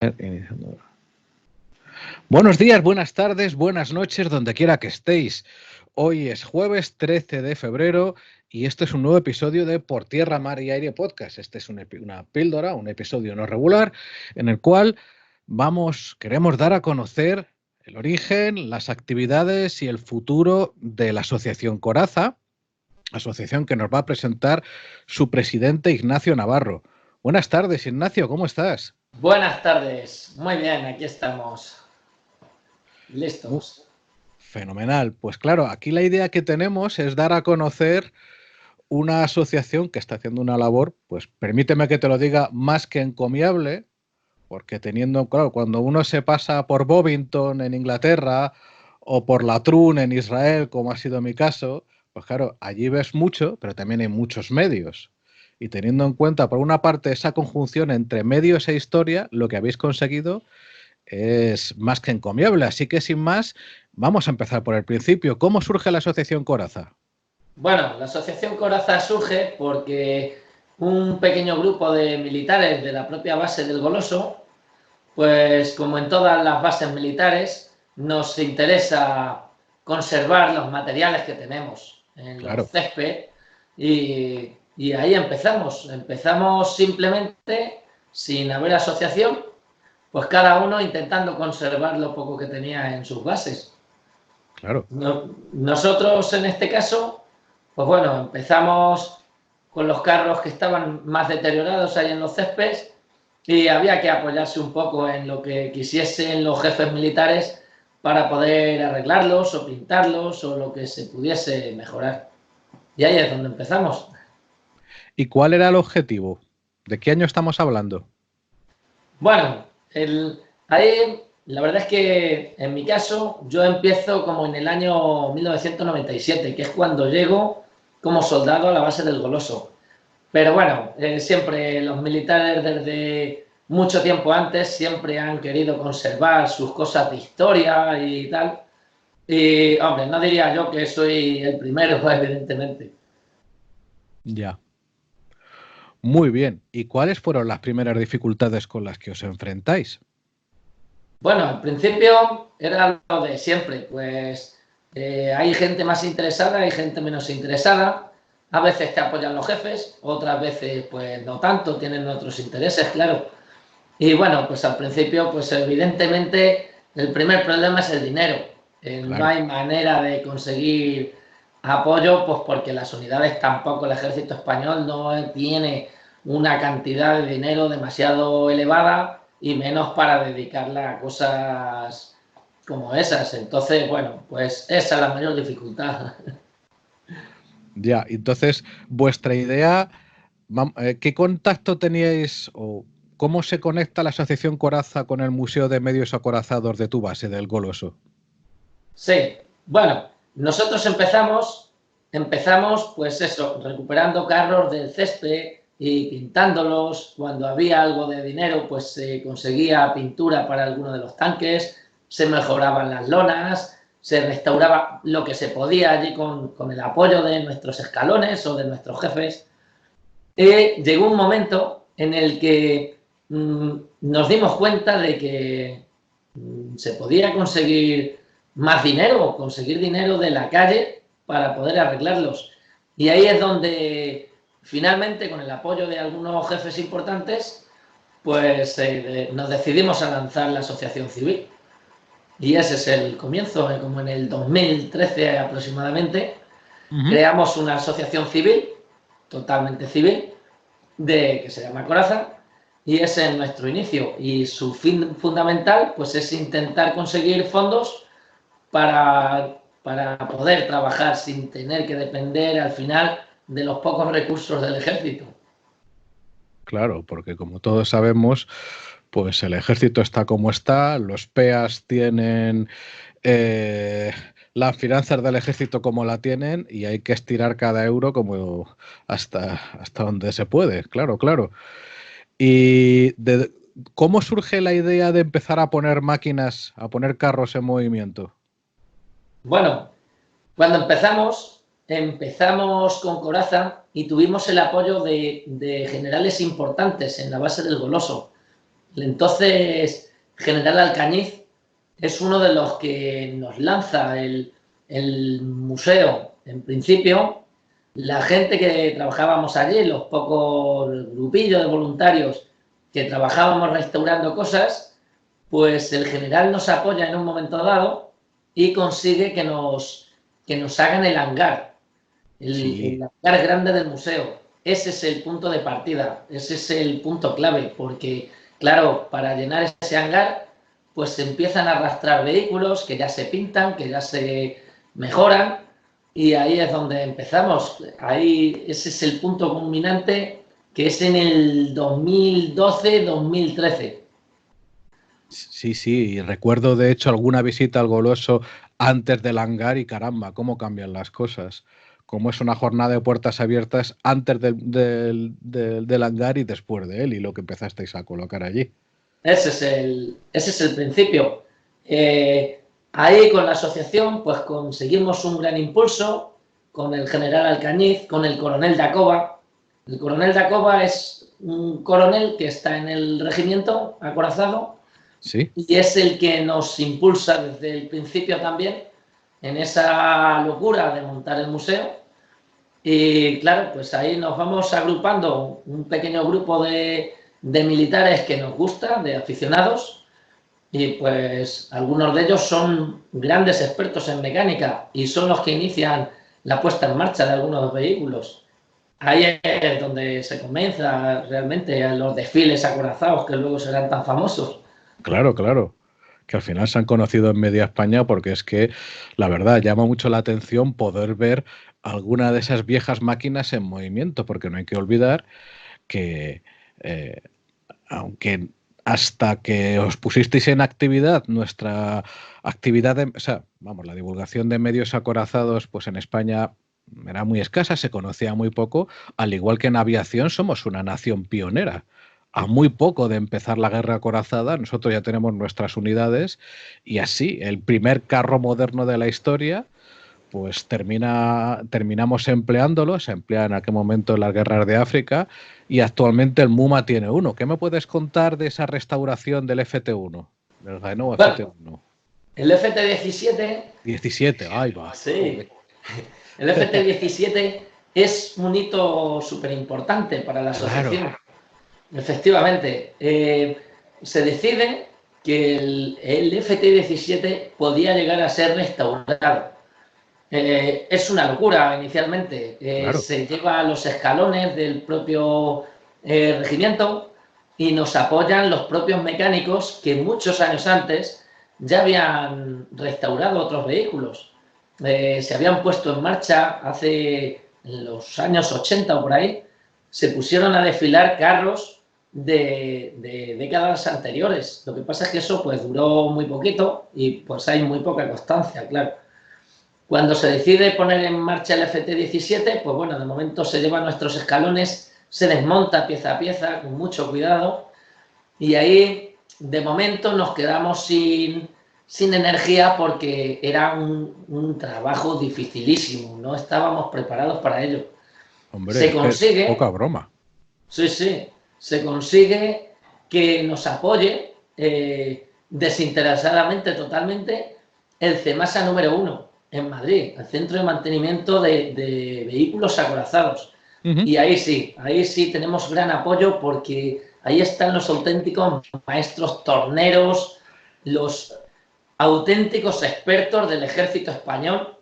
Iniciando. Buenos días, buenas tardes, buenas noches, donde quiera que estéis. Hoy es jueves 13 de febrero y este es un nuevo episodio de Por Tierra, Mar y Aire Podcast. Este es una píldora, un episodio no regular, en el cual queremos dar a conocer el origen, las actividades y el futuro de la Asociación Coraza, asociación que nos va a presentar su presidente Ignacio Navarro. Buenas tardes, Ignacio, ¿cómo estás? Buenas tardes, muy bien, aquí estamos, listos. Fenomenal. Pues claro, aquí la idea que tenemos es dar a conocer una asociación que está haciendo una labor, pues permíteme que te lo diga, más que encomiable, porque claro, cuando uno se pasa por Bovington en Inglaterra o por Latrun en Israel, como ha sido mi caso, pues claro, allí ves mucho, pero también hay muchos medios. Y teniendo en cuenta, por una parte, esa conjunción entre medios e historia, lo que habéis conseguido es más que encomiable. Así que, sin más, vamos a empezar por el principio. ¿Cómo surge la Asociación Coraza? Bueno, la Asociación Coraza surge porque un pequeño grupo de militares de la propia base del Goloso, pues como en todas las bases militares, nos interesa conservar los materiales que tenemos en los Claro. césped y ahí empezamos. Empezamos simplemente sin haber asociación, pues cada uno intentando conservar lo poco que tenía en sus bases. Claro. Nosotros en este caso, pues bueno, empezamos con los carros que estaban más deteriorados ahí en los céspedes y había que apoyarse un poco en lo que quisiesen los jefes militares para poder arreglarlos o pintarlos o lo que se pudiese mejorar. Y ahí es donde empezamos. ¿Y cuál era el objetivo? ¿De qué año estamos hablando? Bueno, ahí la verdad es que en mi caso yo empiezo como en el año 1997, que es cuando llego como soldado a la base del Goloso. Pero bueno, siempre los militares desde mucho tiempo antes siempre han querido conservar sus cosas de historia y tal. Y hombre, no diría yo que soy el primero, evidentemente. Ya. Muy bien. ¿Y cuáles fueron las primeras dificultades con las que os enfrentáis? Bueno, al principio era lo de siempre, pues hay gente más interesada, hay gente menos interesada, a veces te apoyan los jefes, otras veces pues no tanto, tienen otros intereses, claro. Y bueno, pues al principio pues evidentemente el primer problema es el dinero. No Claro. hay manera de conseguir apoyo, pues porque las unidades tampoco, el ejército español no tiene una cantidad de dinero demasiado elevada y menos para dedicarla a cosas como esas. Entonces, bueno, pues esa es la mayor dificultad. Ya. Entonces, vuestra idea, ¿qué contacto teníais o cómo se conecta la Asociación Coraza con el Museo de Medios Acorazados de tu base, del Goloso? Sí, bueno, nosotros empezamos pues eso, recuperando carros del césped y pintándolos. Cuando había algo de dinero, pues se conseguía pintura para alguno de los tanques, se mejoraban las lonas, se restauraba lo que se podía allí con el apoyo de nuestros escalones o de nuestros jefes. Llegó un momento en el que nos dimos cuenta de que se podía conseguir más dinero, conseguir dinero de la calle para poder arreglarlos. Y ahí es donde finalmente, con el apoyo de algunos jefes importantes, pues nos decidimos a lanzar la asociación civil. Y ese es el comienzo, como en el 2013 aproximadamente, creamos una asociación civil, totalmente civil, que se llama Coraza, y ese es nuestro inicio. Y su fin fundamental pues es intentar conseguir fondos para poder trabajar sin tener que depender al final de los pocos recursos del ejército. Claro, porque como todos sabemos, pues el ejército está como está, los PEAs tienen eh, las finanzas del ejército como la tienen y hay que estirar cada euro como hasta donde se puede, claro, claro. ¿Y cómo surge la idea de empezar a poner máquinas, a poner carros en movimiento? Bueno, cuando empezamos con Coraza y tuvimos el apoyo de generales importantes en la base del Goloso. Entonces, General Alcañiz es uno de los que nos lanza el museo. En principio, la gente que trabajábamos allí, los pocos grupillos de voluntarios que trabajábamos restaurando cosas, pues el general nos apoya en un momento dado y consigue que nos hagan el hangar, el Sí, hangar grande del museo. Ese es el punto de partida, ese es el punto clave, porque, claro, para llenar ese hangar, pues se empiezan a arrastrar vehículos que ya se pintan, que ya se mejoran, y ahí es donde empezamos. Ahí ese es el punto culminante, que es en el 2012-2013. sí, sí. Y recuerdo de hecho alguna visita al Goloso antes del hangar y caramba, cómo cambian las cosas. Cómo es una jornada de puertas abiertas antes del hangar y después de él y lo que empezasteis a colocar allí. Ese es el principio. Ahí con la asociación pues conseguimos un gran impulso con el general Alcañiz, con el coronel Dacoba. El coronel Dacoba es un coronel que está en el regimiento acorazado Sí, y es el que nos impulsa desde el principio también en esa locura de montar el museo. Y claro, pues ahí nos vamos agrupando un pequeño grupo de militares que nos gusta, de aficionados, y pues algunos de ellos son grandes expertos en mecánica y son los que inician la puesta en marcha de algunos vehículos. Ahí es donde se comienza realmente a los desfiles acorazados que luego serán tan famosos. claro, claro. Que al final se han conocido en media España porque es que, la verdad, llama mucho la atención poder ver alguna de esas viejas máquinas en movimiento, porque no hay que olvidar que, eh, aunque hasta que os pusisteis en actividad, nuestra actividad, o sea, vamos, la divulgación de medios acorazados, pues en España era muy escasa, se conocía muy poco, al igual que en aviación somos una nación pionera. A muy poco de empezar la guerra acorazada, nosotros ya tenemos nuestras unidades y así, el primer carro moderno de la historia pues terminamos empleándolo, se emplea en aquel momento en las guerras de África y actualmente el MUMA tiene uno. ¿Qué me puedes contar de esa restauración del FT1? Del Renault Bueno, FT1. el FT-17, 17, ahí va, sí, joder. el FT-17 es un hito súper importante para la Claro, asociación. Efectivamente, se decide que el FT-17 podía llegar a ser restaurado. Es una locura inicialmente. claro. Se lleva a los escalones del propio regimiento y nos apoyan los propios mecánicos que muchos años antes ya habían restaurado otros vehículos. Se habían puesto en marcha hace en los años 80 o por ahí, se pusieron a desfilar carros de décadas anteriores. Lo que pasa es que eso pues duró muy poquito y pues hay muy poca constancia, claro. Cuando se decide poner en marcha el FT-17, pues bueno, de momento se llevan nuestros escalones, se desmonta pieza a pieza con mucho cuidado y ahí de momento nos quedamos sin energía porque era un trabajo dificilísimo, no estábamos preparados para ello. Hombre, Se es que es poca consigue, broma. sí, sí, se consigue que nos apoye desinteresadamente totalmente el CEMASA número 1 en Madrid, el Centro de Mantenimiento de Vehículos Acorazados. Ujú. Y ahí sí tenemos gran apoyo porque ahí están los auténticos maestros torneros, los auténticos expertos del ejército español,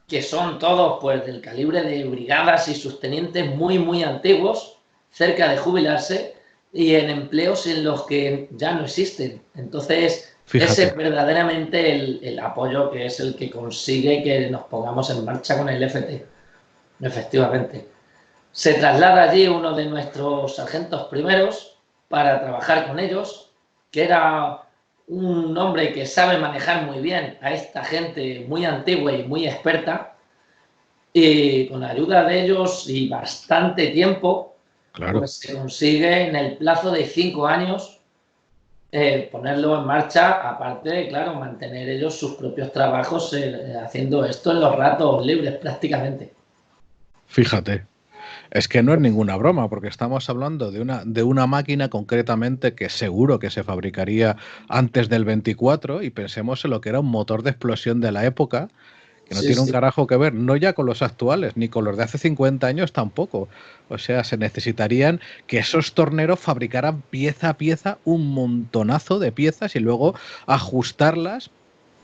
que son todos pues del calibre de brigadas y sus tenientes muy, muy antiguos, cerca de jubilarse y en empleos en los que ya no existen. Entonces, ese Fíjate, es verdaderamente el apoyo que es el que consigue que nos pongamos en marcha con el FT, efectivamente. Se traslada allí uno de nuestros sargentos primeros para trabajar con ellos, que era un hombre que sabe manejar muy bien a esta gente muy antigua y muy experta, y con la ayuda de ellos y bastante tiempo, claro. pues se consigue en el plazo de 5 años ponerlo en marcha, aparte de, claro, mantener ellos sus propios trabajos haciendo esto en los ratos libres prácticamente. Fíjate. Es que no es ninguna broma, porque estamos hablando de una máquina concretamente que seguro que se fabricaría antes del 24 y pensemos en lo que era un motor de explosión de la época, que no Sí, tiene un sí. carajo que ver, no ya con los actuales, ni con los de hace 50 años tampoco. O sea, se necesitarían que esos torneros fabricaran pieza a pieza un montonazo de piezas y luego ajustarlas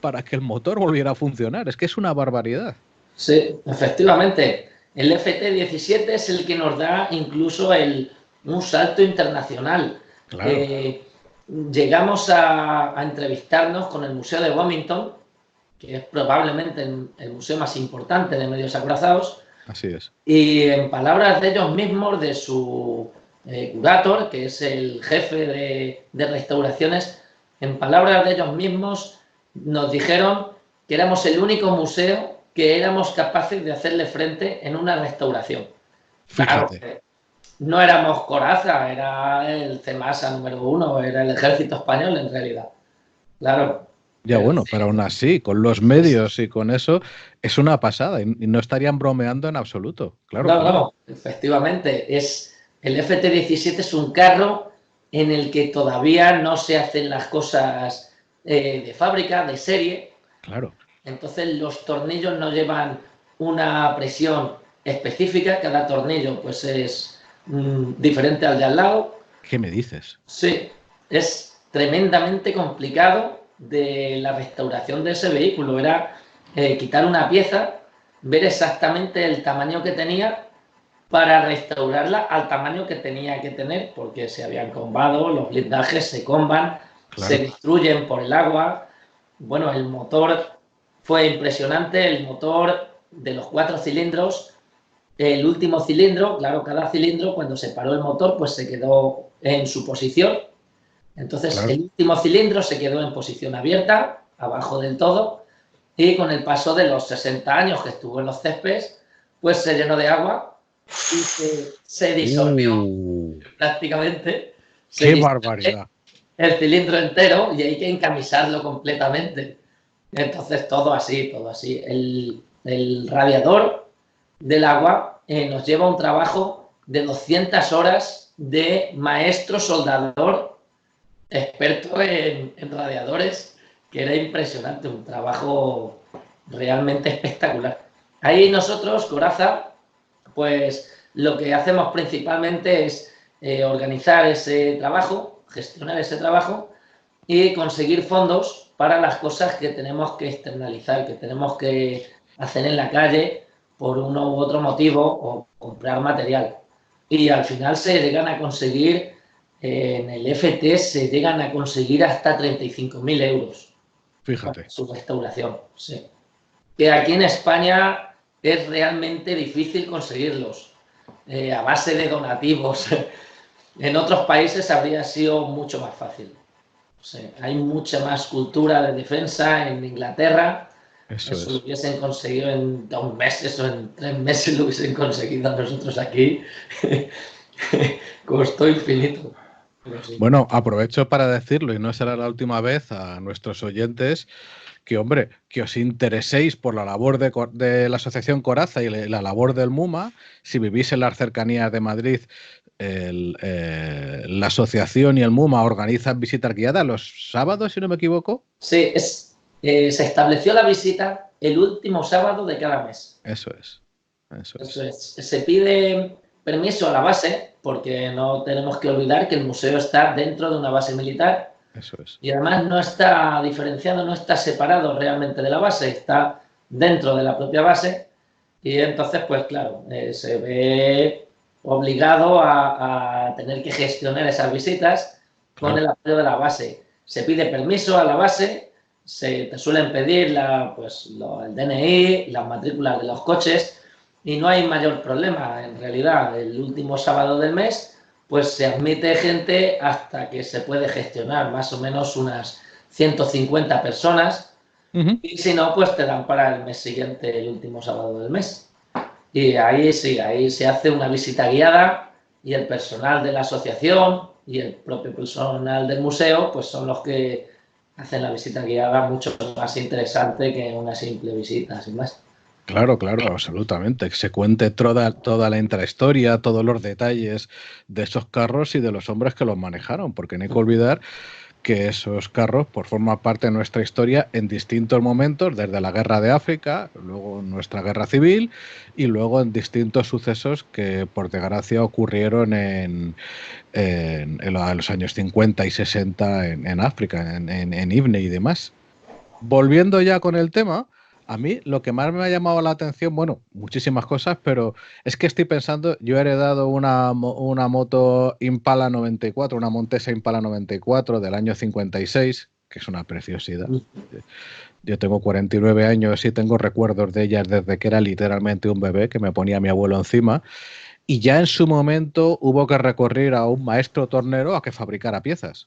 para que el motor volviera a funcionar. Es que es una barbaridad. Sí, efectivamente. El FT-17 es el que nos da incluso un salto internacional. Claro, Eh, Llegamos a entrevistarnos con el Museo de Wilmington, que es probablemente el museo más importante de medios acorazados, así es. y en palabras de ellos mismos, de su curator, que es el jefe de restauraciones, en palabras de ellos mismos nos dijeron que éramos el único museo que éramos capaces de hacerle frente en una restauración. Claro, Fíjate. no éramos Coraza, era el CEMASA número 1, era el ejército español en realidad. Claro, Ya pero bueno, pero aún así, con los medios y con eso, es una pasada y no estarían bromeando en absoluto. Claro, no, claro. no, efectivamente, el FT-17 es un carro en el que todavía no se hacen las cosas de fábrica, de serie, Claro. entonces los tornillos no llevan una presión específica, cada tornillo pues es diferente al de al lado. ¿Qué me dices? Sí, es tremendamente complicado de la restauración de ese vehículo. Era quitar una pieza, ver exactamente el tamaño que tenía para restaurarla al tamaño que tenía que tener, porque se habían combado, los blindajes se comban, se Claro. destruyen por el agua. Bueno, el motor fue impresionante, el motor de los 4 cilindros, el último cilindro, claro, cada cilindro cuando se paró el motor pues se quedó en su posición. Entonces Claro. el último cilindro se quedó en posición abierta, abajo del todo, y con el paso de los 60 años que estuvo en los céspedes, pues se llenó de agua y se disolvió Uh, prácticamente, se ¡Qué disuelve barbaridad! el cilindro entero y hay que encamisarlo completamente. Entonces todo así, todo así. El radiador del agua nos lleva un trabajo de 200 horas de maestro soldador experto en radiadores, que era impresionante, un trabajo realmente espectacular. Ahí nosotros, Coraza, pues lo que hacemos principalmente es organizar ese trabajo, gestionar ese trabajo y conseguir fondos para las cosas que tenemos que externalizar, que tenemos que hacer en la calle por uno u otro motivo o comprar material. Y al final se llegan a conseguir, en el FT se llegan a conseguir hasta 35.000 euros para Fíjate. su restauración. Sí. Que aquí en España es realmente difícil conseguirlos, a base de donativos. En otros países habría sido mucho más fácil. Sí, hay mucha más cultura de defensa en Inglaterra. Eso Eso lo es. hubiesen conseguido en 2 meses o en 3 meses, lo hubiesen conseguido nosotros aquí. Costó infinito. Pero sí. Bueno, aprovecho para decirlo y no será la última vez a nuestros oyentes que, hombre, que os intereséis por la labor de la Asociación Coraza y la labor del MUMA. Si vivís en las cercanías de Madrid, la asociación y el MUMA organizan visitas guiadas los sábados, si no me equivoco. Sí, se estableció la visita el último sábado de cada mes. Eso es. Eso Eso es. es. Se pide permiso a la base, porque no tenemos que olvidar que el museo está dentro de una base militar Eso es. y además no está diferenciado, no está separado realmente de la base, está dentro de la propia base y entonces, pues claro, se ve obligado a tener que gestionar esas visitas con Claro. el apoyo de la base. Se pide permiso a la base, se te suelen pedir el DNI, las matrículas de los coches y no hay mayor problema. En realidad, el último sábado del mes, pues se admite gente hasta que se puede gestionar más o menos unas 150 personas Ujú. y si no, pues te dan para el mes siguiente, el último sábado del mes. Y ahí sí, ahí se hace una visita guiada y el personal de la asociación y el propio personal del museo, pues son los que hacen la visita guiada mucho más interesante que una simple visita, sin más. Claro, claro, absolutamente. Que se cuente toda la intrahistoria, todos los detalles de esos carros y de los hombres que los manejaron, porque no hay que olvidar que esos carros pues, forman parte de nuestra historia en distintos momentos, desde la guerra de África, luego nuestra guerra civil y luego en distintos sucesos que por desgracia ocurrieron en los años 50 y 60 en África, en Ibne y demás. Volviendo ya con el tema, a mí lo que más me ha llamado la atención, bueno, muchísimas cosas, pero es que estoy pensando, yo he heredado una moto Impala 94, una Montesa Impala 94 del año 56, que es una preciosidad. Yo tengo 49 años y tengo recuerdos de ellas desde que era literalmente un bebé que me ponía mi abuelo encima. Y ya en su momento hubo que recurrir a un maestro tornero a que fabricara piezas.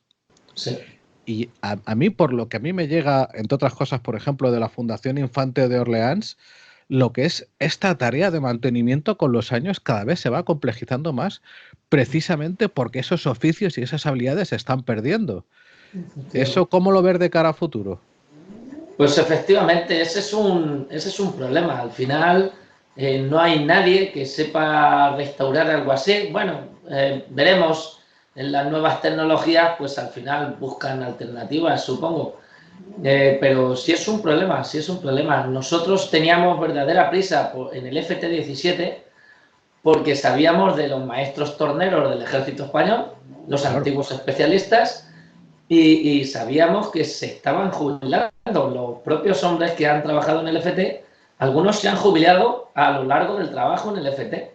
Sí. Y a mí, por lo que a mí me llega, entre otras cosas, por ejemplo, de la Fundación Infante de Orleans, lo que es esta tarea de mantenimiento con los años cada vez se va complejizando más, precisamente porque esos oficios y esas habilidades se están perdiendo. ¿Eso cómo lo ves de cara a futuro? Pues efectivamente, ese es un problema. Al final no hay nadie que sepa restaurar algo así. Bueno, veremos en las nuevas tecnologías, pues al final buscan alternativas, supongo. Pero sí es un problema, sí es un problema. Nosotros teníamos verdadera prisa en el FT-17 porque sabíamos de los maestros torneros del ejército español, los Claro. antiguos especialistas, y sabíamos que se estaban jubilando. Los propios hombres que han trabajado en el FT, algunos se han jubilado a lo largo del trabajo en el FT.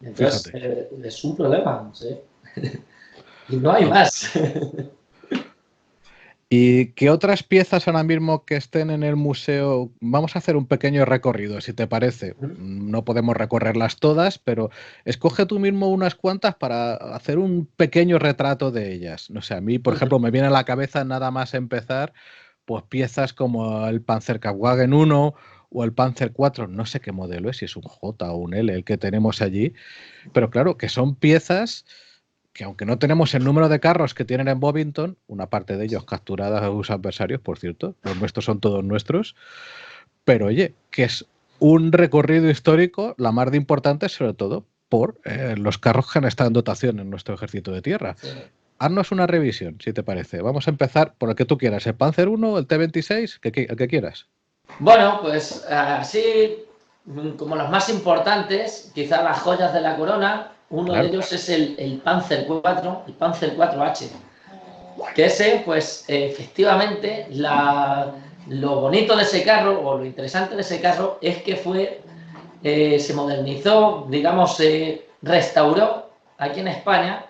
Entonces, Fíjate. es un problema, ¿sí? Y no hay To- más. ¿Y qué otras piezas ahora mismo que estén en el museo? Vamos a hacer un pequeño recorrido, si te parece. No podemos recorrerlas todas, pero escoge tú mismo unas cuantas para hacer un pequeño retrato de ellas. No sé, a mí, por ejemplo, me viene a la cabeza nada más empezar, pues piezas como el Panzerkampfwagen 1 o el Panzer 4, no sé qué modelo es, si es un J o un L el que tenemos allí, pero claro, que son piezas que aunque no tenemos el número de carros que tienen en Bovington, una parte de ellos capturadas a sus adversarios, por cierto, los nuestros son todos nuestros, pero oye, que es un recorrido histórico, la más de importante, sobre todo por los carros que han estado en dotación en nuestro ejército de tierra. Sí. Haznos una revisión, si te parece. Vamos a empezar por el que tú quieras, el Panzer 1, el T-26, el que quieras. Bueno, pues así como los más importantes, quizá las joyas de la corona, uno de Claro. ellos es el Panzer 4, el Panzer 4H, que ese, pues efectivamente, lo bonito de ese carro, o lo interesante de ese carro, es que se modernizó, digamos, se restauró aquí en España,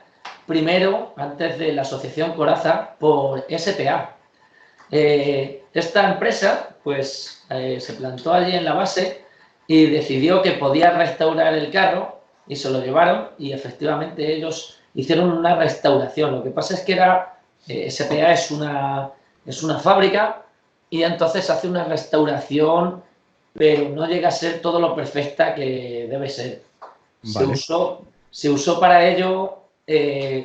primero, antes de la asociación Coraza, por SPA. Esta empresa, pues, se plantó allí en la base y decidió que podía restaurar el carro y se lo llevaron y efectivamente ellos hicieron una restauración. Lo que pasa es que SPA es una fábrica y entonces hace una restauración, pero no llega a ser todo lo perfecta que debe ser. Vale. Se usó para ello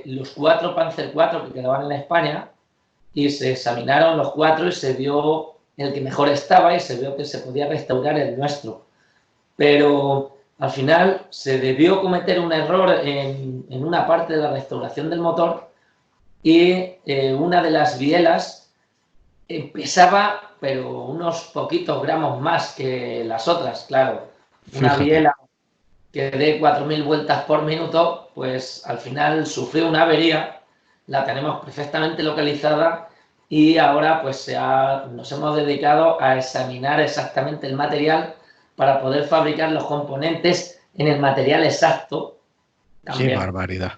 los 4 Panzer 4 que quedaban en España y se examinaron los 4 y se vio el que mejor estaba y se vio que se podía restaurar el nuestro. Pero al final se debió cometer un error en una parte de la restauración del motor y una de las bielas pesaba, pero unos poquitos gramos más que las otras, claro. Una Fíjate. biela que dé 4.000 vueltas por minuto, pues al final sufrió una avería, la tenemos perfectamente localizada y ahora pues nos hemos dedicado a examinar exactamente el material para poder fabricar los componentes en el material exacto, Qué también barbaridad.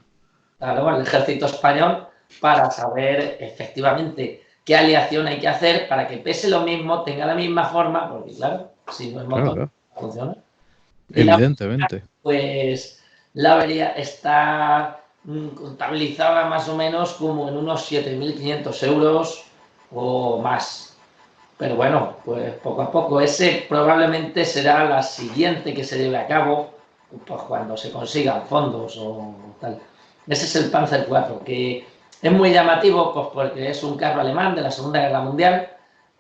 claro, al ejército español, para saber efectivamente qué aleación hay que hacer para que pese lo mismo, tenga la misma forma, porque claro, si no es Claro, motor, claro. no funciona. Y Evidentemente. pues la avería está contabilizada más o menos como en unos 7.500 euros o más. Pero bueno, pues poco a poco. Ese probablemente será la siguiente que se lleve a cabo pues, cuando se consigan fondos o tal. Ese es el Panzer 4, que es muy llamativo pues, porque es un carro alemán de la Segunda Guerra Mundial,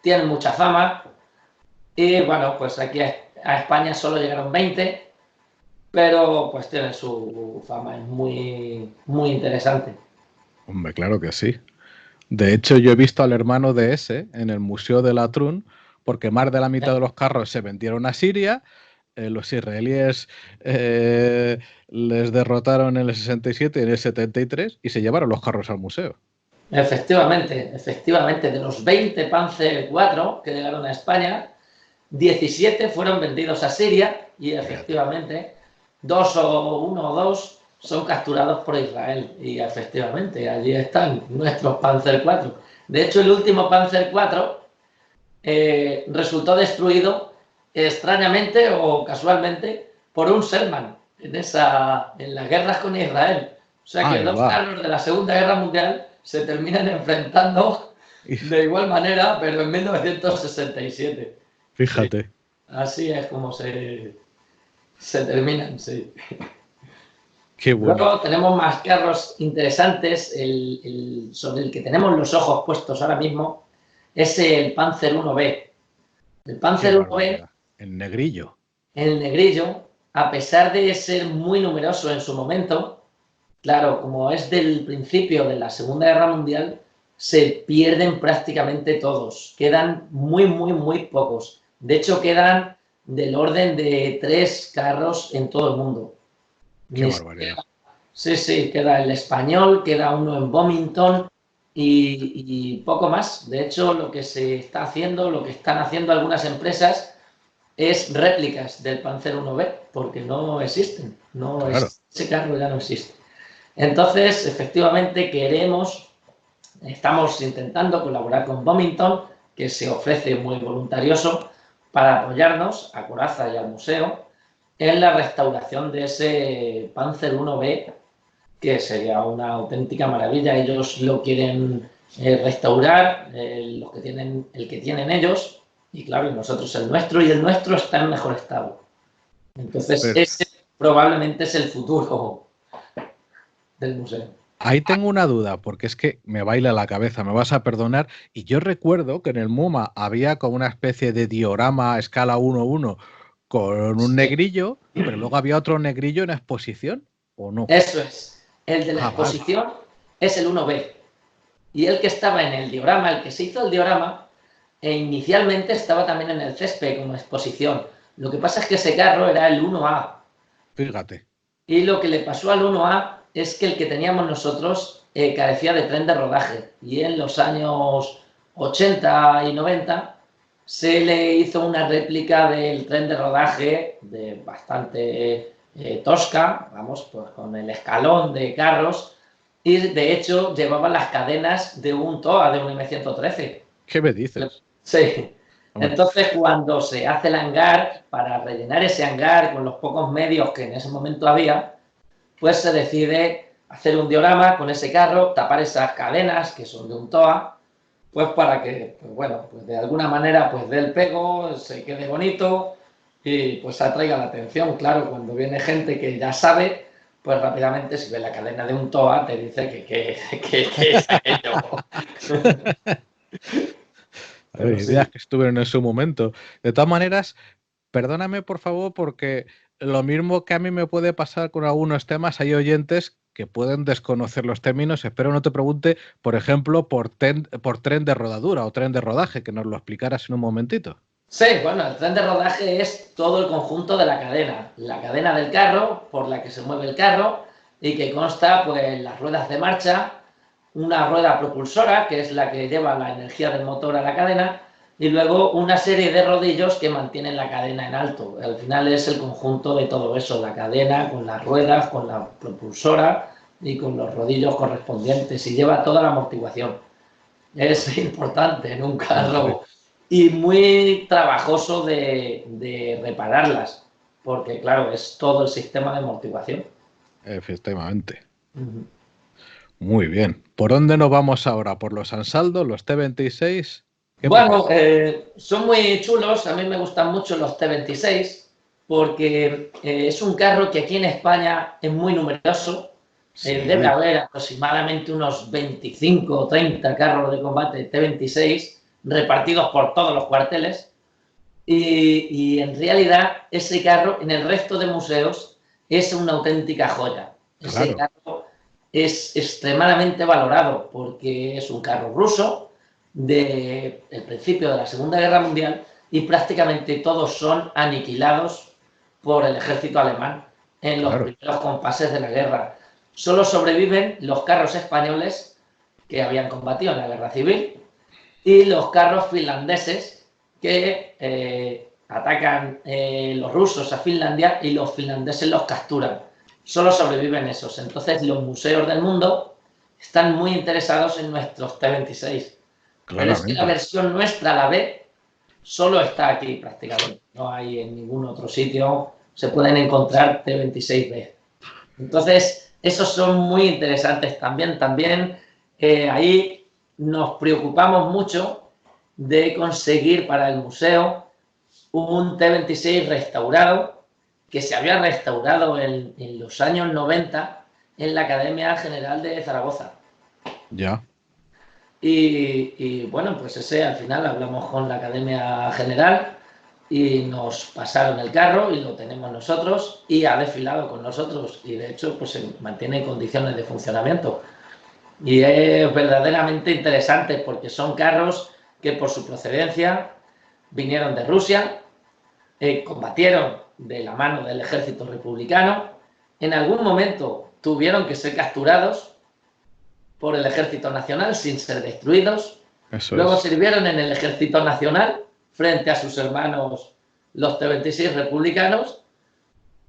tiene mucha fama y bueno, pues aquí a España solo llegaron 20, pero pues tiene su fama, es muy, muy interesante. Hombre, claro que sí. De hecho, yo he visto al hermano de ese en el Museo de Latrun, porque más de la mitad de los carros se vendieron a Siria. Los israelíes les derrotaron en el 67 y en el 73 y se llevaron los carros al museo. Efectivamente, de los 20 Panzer IV que llegaron a España, 17 fueron vendidos a Siria y efectivamente uno o dos son capturados por Israel y efectivamente allí están nuestros Panzer IV. De hecho, el último Panzer IV resultó destruido extrañamente o casualmente por un Sherman en las guerras con Israel. O sea que dos carros de la Segunda Guerra Mundial se terminan enfrentando de igual manera, pero en 1967. Fíjate. Sí. Así es como se terminan, sí. Qué bueno. Luego tenemos más carros interesantes. Sobre el que tenemos los ojos puestos ahora mismo es el Panzer 1B. El Panzer 1B, el negrillo. El negrillo, a pesar de ser muy numeroso en su momento, claro, como es del principio de la Segunda Guerra Mundial, se pierden prácticamente todos. Quedan muy, muy, muy pocos. De hecho, quedan del orden de 3 carros en todo el mundo. Qué barbaridad. Sí, queda el Español, queda uno en Bomington y poco más. De hecho, lo que se está haciendo, lo que están haciendo algunas empresas es réplicas del Panzer 1B, porque no existen. Claro. Ese carro ya no existe. Entonces, efectivamente, estamos intentando colaborar con Bomington, que se ofrece muy voluntarioso para apoyarnos a Corazza y al museo en la restauración de ese Panzer 1B, que sería una auténtica maravilla. Ellos lo quieren restaurar, el que tienen ellos, y claro, nosotros el nuestro, y el nuestro está en mejor estado. Entonces, ese probablemente es el futuro del museo. Ahí tengo una duda, porque es que me baila la cabeza, me vas a perdonar. Y yo recuerdo que en el MoMA había como una especie de diorama a escala 1:1 con un negrillo, pero luego había otro negrillo en exposición, ¿o no? Eso es. El de la exposición es el 1B. Y el que estaba en el diorama, el que se hizo el diorama, inicialmente estaba también en el césped como exposición. Lo que pasa es que ese carro era el 1A. Fíjate. Y lo que le pasó al 1A es que el que teníamos nosotros carecía de tren de rodaje. Y en los años 80 y 90 se le hizo una réplica del tren de rodaje de bastante tosca, vamos, pues con el escalón de carros, y de hecho llevaba las cadenas de un TOA, de un M113. ¿Qué me dices? Sí. Entonces, cuando se hace el hangar, para rellenar ese hangar con los pocos medios que en ese momento había, pues se decide hacer un diorama con ese carro, tapar esas cadenas que son de un TOA, pues para que, pues bueno, pues de alguna manera pues dé el pego, se quede bonito y pues atraiga la atención. Claro, cuando viene gente que ya sabe, pues rápidamente si ve la cadena de un TOA te dice que es aquello. A ver, ideas que estuvieron en su momento. De todas maneras, perdóname por favor, porque lo mismo que a mí me puede pasar con algunos temas, hay oyentes que pueden desconocer los términos. Espero no te pregunte, por ejemplo, por tren de rodadura o tren de rodaje, que nos lo explicaras en un momentito. Sí, bueno, el tren de rodaje es todo el conjunto de la cadena del carro por la que se mueve el carro y que consta pues las ruedas de marcha, una rueda propulsora que es la que lleva la energía del motor a la cadena y luego una serie de rodillos que mantienen la cadena en alto. Al final es el conjunto de todo eso, la cadena con las ruedas, con la propulsora y con los rodillos correspondientes y lleva toda la amortiguación. Es importante en un carro y muy trabajoso de repararlas, porque claro, es todo el sistema de amortiguación. Efectivamente. Muy bien. ¿Por dónde nos vamos ahora? ¿Por los Ansaldo, los T26? Bueno, son muy chulos, a mí me gustan mucho los T26, porque es un carro que aquí en España es muy numeroso. Sí. Debe haber aproximadamente unos 25 o 30 carros de combate T26 repartidos por todos los cuarteles. Y en realidad ese carro en el resto de museos es una auténtica joya. Ese Claro. carro es extremadamente valorado porque es un carro ruso del principio de la Segunda Guerra Mundial y prácticamente todos son aniquilados por el ejército alemán en los Claro. primeros compases de la guerra. Solo sobreviven los carros españoles que habían combatido en la guerra civil y los carros finlandeses que atacan los rusos a Finlandia y los finlandeses los capturan. Solo sobreviven esos. Entonces los museos del mundo están muy interesados en nuestros T-26. Pero es que la Claramente. versión nuestra, la B, solo está aquí prácticamente. No hay en ningún otro sitio. Se pueden encontrar T-26B. Entonces, esos son muy interesantes también. También ahí nos preocupamos mucho de conseguir para el museo un T-26 restaurado, que se había restaurado en los años 90 en la Academia General de Zaragoza. Ya. Y bueno, pues ese al final hablamos con la Academia General y nos pasaron el carro y lo tenemos nosotros y ha desfilado con nosotros y de hecho pues se mantiene en condiciones de funcionamiento. Y es verdaderamente interesante porque son carros que por su procedencia vinieron de Rusia, combatieron de la mano del ejército republicano, en algún momento tuvieron que ser capturados por el ejército nacional sin ser destruidos, Eso luego es. sirvieron en el ejército nacional frente a sus hermanos los T-26 republicanos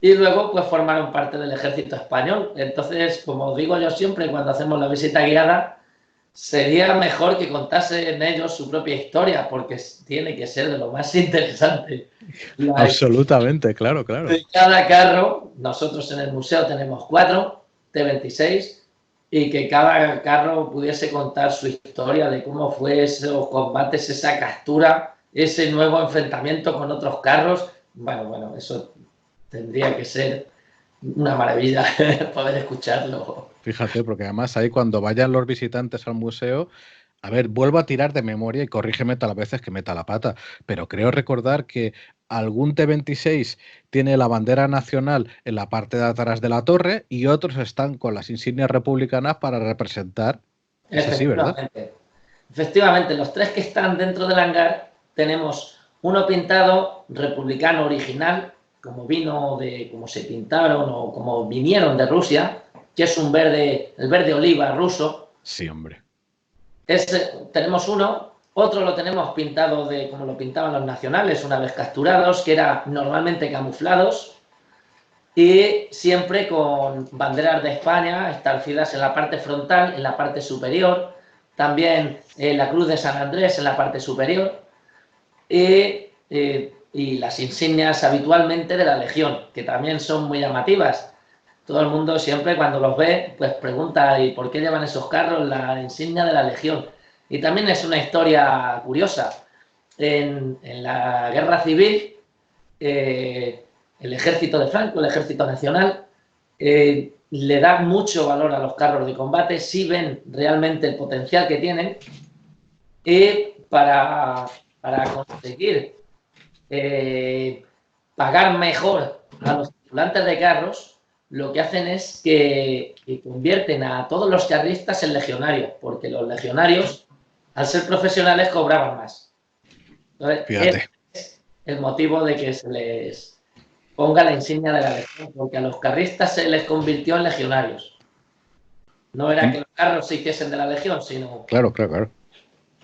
y luego pues formaron parte del ejército español. Entonces, como digo yo siempre cuando hacemos la visita guiada, sería mejor que contasen ellos su propia historia porque tiene que ser de lo más interesante. Absolutamente, claro, claro. De cada carro, nosotros en el museo tenemos 4 T-26 y que cada carro pudiese contar su historia de cómo fue esos combates, esa captura, ese nuevo enfrentamiento con otros carros. Bueno, eso tendría que ser una maravilla poder escucharlo. Fíjate, porque además ahí cuando vayan los visitantes al museo, a ver, vuelvo a tirar de memoria y corrígeme tal veces que meta la pata, pero creo recordar que algún T-26 tiene la bandera nacional en la parte de atrás de la torre y otros están con las insignias republicanas para representar. Es así, ¿verdad? Efectivamente. Efectivamente, los 3 que están dentro del hangar tenemos uno pintado republicano original, como vino de, como se pintaron o como vinieron de Rusia, que es un verde, el verde oliva ruso. Sí, hombre. Tenemos uno, otro lo tenemos pintado de como lo pintaban los nacionales una vez capturados, que era normalmente camuflados y siempre con banderas de España esparcidas en la parte frontal, en la parte superior, también la cruz de San Andrés en la parte superior y las insignias habitualmente de la Legión, que también son muy llamativas. Todo el mundo siempre cuando los ve, pues pregunta ¿y por qué llevan esos carros la insignia de la Legión? Y también es una historia curiosa. En la Guerra Civil, el ejército de Franco, el ejército nacional, le da mucho valor a los carros de combate, sí ven realmente el potencial que tienen y para conseguir pagar mejor a los tripulantes de carros, lo que hacen es que convierten a todos los carristas en legionarios, porque los legionarios, al ser profesionales, cobraban más. Entonces, Fíjate. es el motivo de que se les ponga la insignia de la legión, porque a los carristas se les convirtió en legionarios. No era que los carros se hiciesen de la legión, sino Claro, claro, claro.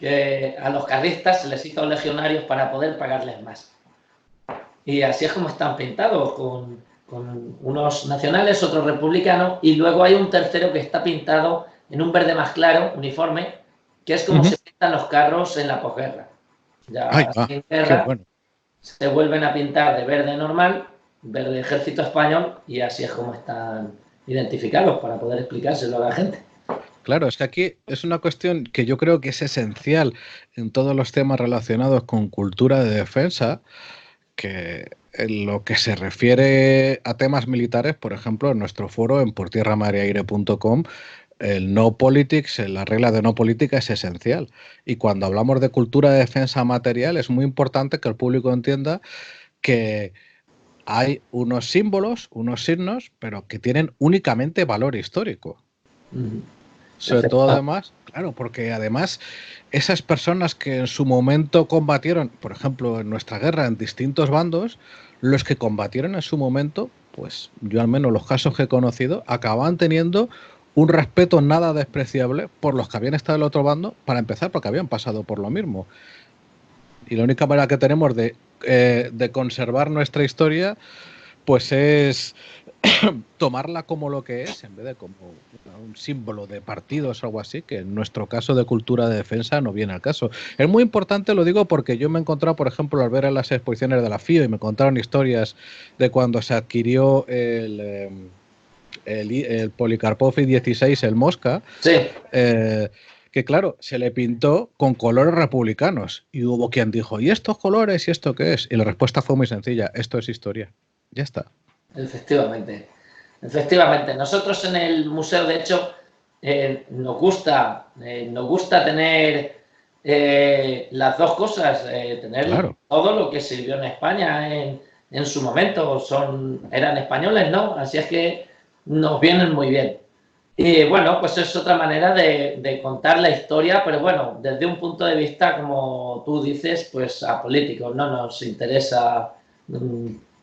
que a los carristas se les hizo legionarios para poder pagarles más. Y así es como están pintados, con unos nacionales, otros republicanos, y luego hay un tercero que está pintado en un verde más claro, uniforme, que es como se pintan los carros en la posguerra. Ay, Ya va, sin qué guerra bueno. se vuelven a pintar de verde normal, verde ejército español, y así es como están identificados para poder explicárselo a la gente. Claro, es que aquí es una cuestión que yo creo que es esencial en todos los temas relacionados con cultura de defensa, que en lo que se refiere a temas militares, por ejemplo, en nuestro foro en portierramareaire.com, el no politics, la regla de no política es esencial. Y cuando hablamos de cultura de defensa material, es muy importante que el público entienda que hay unos símbolos, unos signos, pero que tienen únicamente valor histórico. Sobre todo, además, claro, porque además esas personas que en su momento combatieron, por ejemplo, en nuestra guerra, en distintos bandos, los que combatieron en su momento, pues yo al menos los casos que he conocido, acababan teniendo un respeto nada despreciable por los que habían estado del otro bando, para empezar, porque habían pasado por lo mismo. Y la única manera que tenemos de conservar nuestra historia, pues es tomarla como lo que es, en vez de como un símbolo de partidos o algo así, que en nuestro caso de cultura de defensa no viene al caso. Es muy importante, lo digo porque yo me he encontrado, por ejemplo, al ver en las exposiciones de la FIO, y me contaron historias de cuando se adquirió el Polikarpov I-16, el Mosca, sí. Que claro, se le pintó con colores republicanos y hubo quien dijo, ¿y estos colores y esto qué es? Y la respuesta fue muy sencilla, esto es historia. Ya está. Efectivamente. Efectivamente. Nosotros en el museo, de hecho, nos gusta tener las dos cosas, tener Claro. todo lo que sirvió en España en su momento. Eran españoles, ¿no? Así es que nos vienen muy bien. Y bueno, pues es otra manera de contar la historia, pero bueno, desde un punto de vista, como tú dices, pues apolítico. No nos interesa,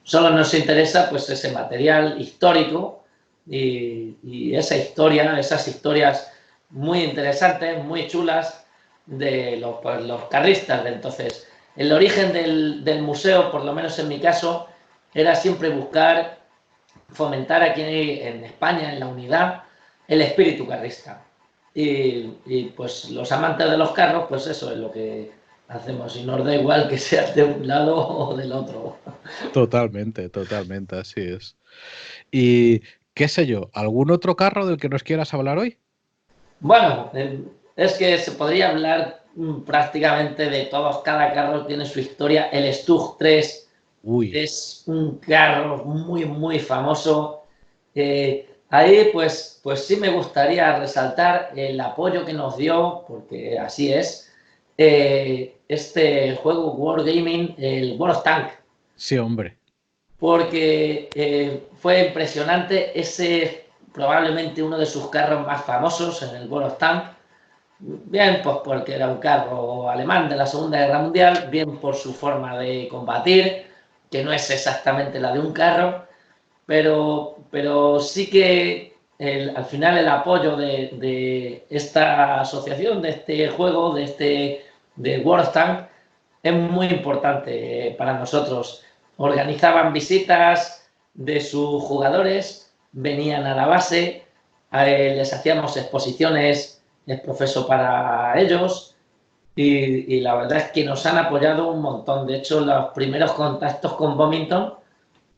solo nos interesa pues ese material histórico y esa historia, esas historias muy interesantes, muy chulas de los carristas de entonces. El origen del museo, por lo menos en mi caso, era siempre buscar fomentar aquí en España, en la unidad, el espíritu carrista. Y pues los amantes de los carros, pues eso es lo que hacemos y nos da igual que seas de un lado o del otro. Totalmente, totalmente, así es. Y qué sé yo, ¿algún otro carro del que nos quieras hablar hoy? Bueno, es que se podría hablar prácticamente de todos, cada carro tiene su historia. El Stug 3 Uy, es un carro muy, muy famoso. Ahí pues sí me gustaría resaltar el apoyo que nos dio, porque así es, este juego Wargaming, el World of Tank, sí, hombre. porque fue impresionante, ese probablemente uno de sus carros más famosos en el World of Tank, bien pues porque era un carro alemán de la Segunda Guerra Mundial, bien por su forma de combatir, que no es exactamente la de un carro, pero sí que al final el apoyo de esta asociación, de este juego, de World of Tank, es muy importante para nosotros. Organizaban visitas de sus jugadores, venían a la base, les hacíamos exposiciones, es profeso para ellos y la verdad es que nos han apoyado un montón. De hecho, los primeros contactos con Bomington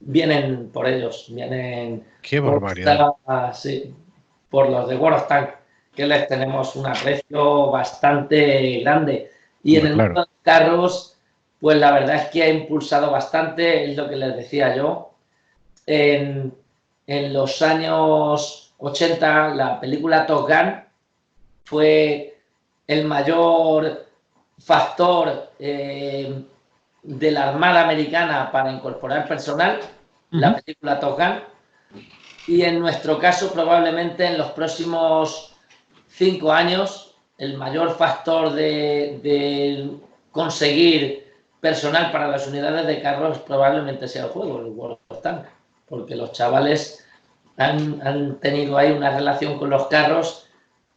vienen por ellos, vienen Qué por, barbaridad. sí, por los de World of Tank, que les tenemos un aprecio bastante grande. Y en Hombre, el mundo claro. de los carros, pues la verdad es que ha impulsado bastante, es lo que les decía yo. En, en los años 80, la película Top Gun fue el mayor factor de la Armada Americana para incorporar personal, la película Top Gun, y en nuestro caso probablemente en los próximos 5 años el mayor factor de conseguir personal para las unidades de carros probablemente sea el juego, el World of Tanks, porque los chavales han tenido ahí una relación con los carros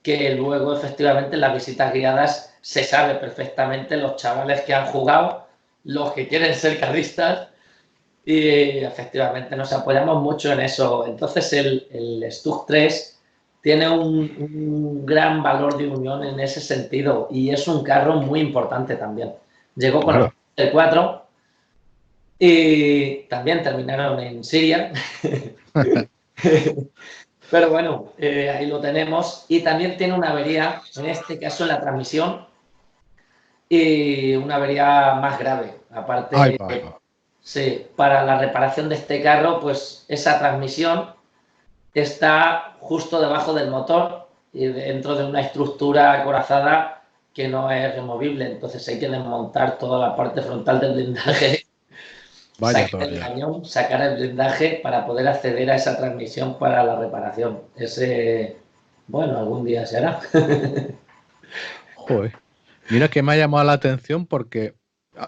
que luego efectivamente en las visitas guiadas se sabe perfectamente los chavales que han jugado, los que quieren ser carristas y efectivamente nos apoyamos mucho en eso. Entonces el Stug 3 tiene un gran valor de unión en ese sentido y es un carro muy importante también. Llegó con Claro. el 4 y también terminaron en Siria. Pero bueno, ahí lo tenemos. Y también tiene una avería, en este caso en la transmisión, y una avería más grave. Ay, Aparte, papá. sí, para la reparación de este carro, pues esa transmisión está justo debajo del motor y dentro de una estructura acorazada que no es removible. Entonces hay que desmontar toda la parte frontal del blindaje, Vaya sacar el todavía. cañón, sacar el blindaje para poder acceder a esa transmisión para la reparación. Bueno, algún día se hará. Joder. Mira que me ha llamado la atención porque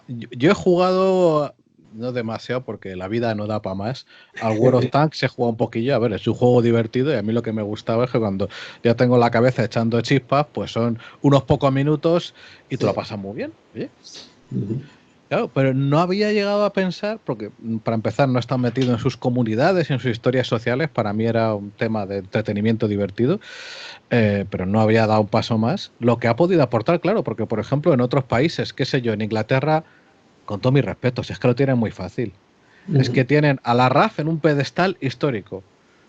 yo he jugado, no demasiado porque la vida no da para más, al World of Tanks he jugado un poquillo, a ver, es un juego divertido y a mí lo que me gustaba es que cuando ya tengo la cabeza echando chispas, pues son unos pocos minutos y te lo Sí. pasas muy bien. ¿Oye? Claro, pero no había llegado a pensar, porque para empezar no he estado metido en sus comunidades, en sus historias sociales, para mí era un tema de entretenimiento divertido, pero no había dado un paso más. Lo que ha podido aportar, claro, porque por ejemplo en otros países, qué sé yo, en Inglaterra, con todo mi respeto, si es que lo tienen muy fácil, es que tienen a la RAF en un pedestal histórico,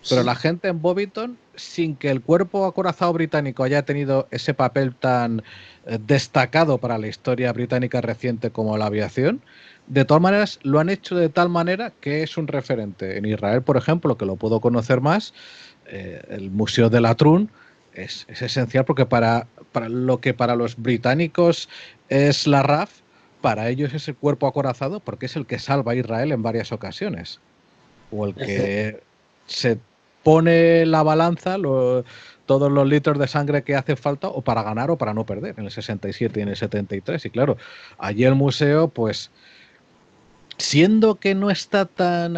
pero la gente en Bovington, sin que el cuerpo acorazado británico haya tenido ese papel tan destacado para la historia británica reciente como la aviación, de todas maneras lo han hecho de tal manera que es un referente. En Israel, por ejemplo, que lo puedo conocer más, el Museo de Latrun es esencial porque para lo que para los británicos es la RAF, para ellos es el cuerpo acorazado porque es el que salva a Israel en varias ocasiones. O el que se pone la balanza todos los litros de sangre que hace falta o para ganar o para no perder en el 67 y en el 73. Y claro, allí el museo, pues, siendo que no está tan,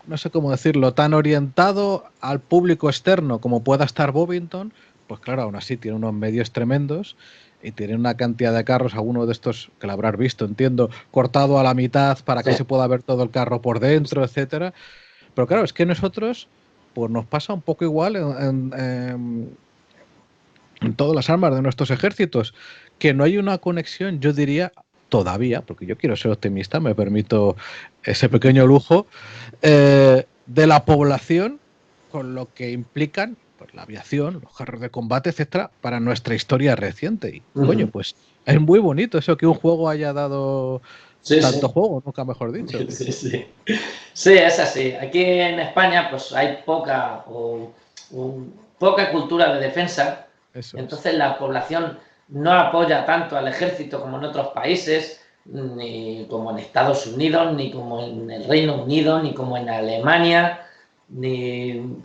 no sé cómo decirlo, tan orientado al público externo como pueda estar Bovington, pues claro, aún así tiene unos medios tremendos y tiene una cantidad de carros, alguno de estos que lo habrás visto, entiendo, cortado a la mitad para que Sí. se pueda ver todo el carro por dentro, etcétera. Pero claro, es que nosotros, pues nos pasa un poco igual en todas las armas de nuestros ejércitos, que no hay una conexión, yo diría, todavía, porque yo quiero ser optimista, me permito ese pequeño lujo, de la población con lo que implican pues, la aviación, los carros de combate, etcétera, para nuestra historia reciente. Y coño, pues es muy bonito eso que un juego haya dado Sí, tanto sí. juego, nunca mejor dicho. Sí, sí. Sí, es así. Aquí en España pues hay poca cultura de defensa, Eso es. entonces la población no apoya tanto al ejército como en otros países, ni como en Estados Unidos, ni como en el Reino Unido, ni como en Alemania, ni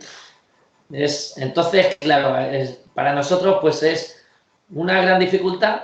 entonces, claro, para nosotros pues es una gran dificultad,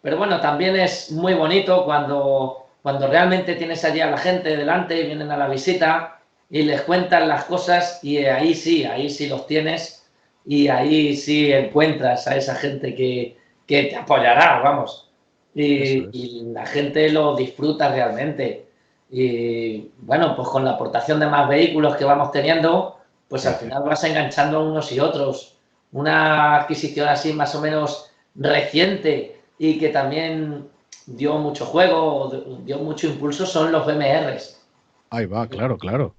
pero bueno, también es muy bonito cuando realmente tienes allí a la gente delante y vienen a la visita y les cuentan las cosas y ahí sí los tienes y ahí sí encuentras a esa gente que te apoyará, vamos. Eso es. Y la gente lo disfruta realmente. Y bueno, pues con la aportación de más vehículos que vamos teniendo, pues al Sí, sí. final vas enganchando unos y otros. Una adquisición así más o menos reciente y que también dio mucho juego, dio mucho impulso son los BMRs. Ahí va, claro, claro.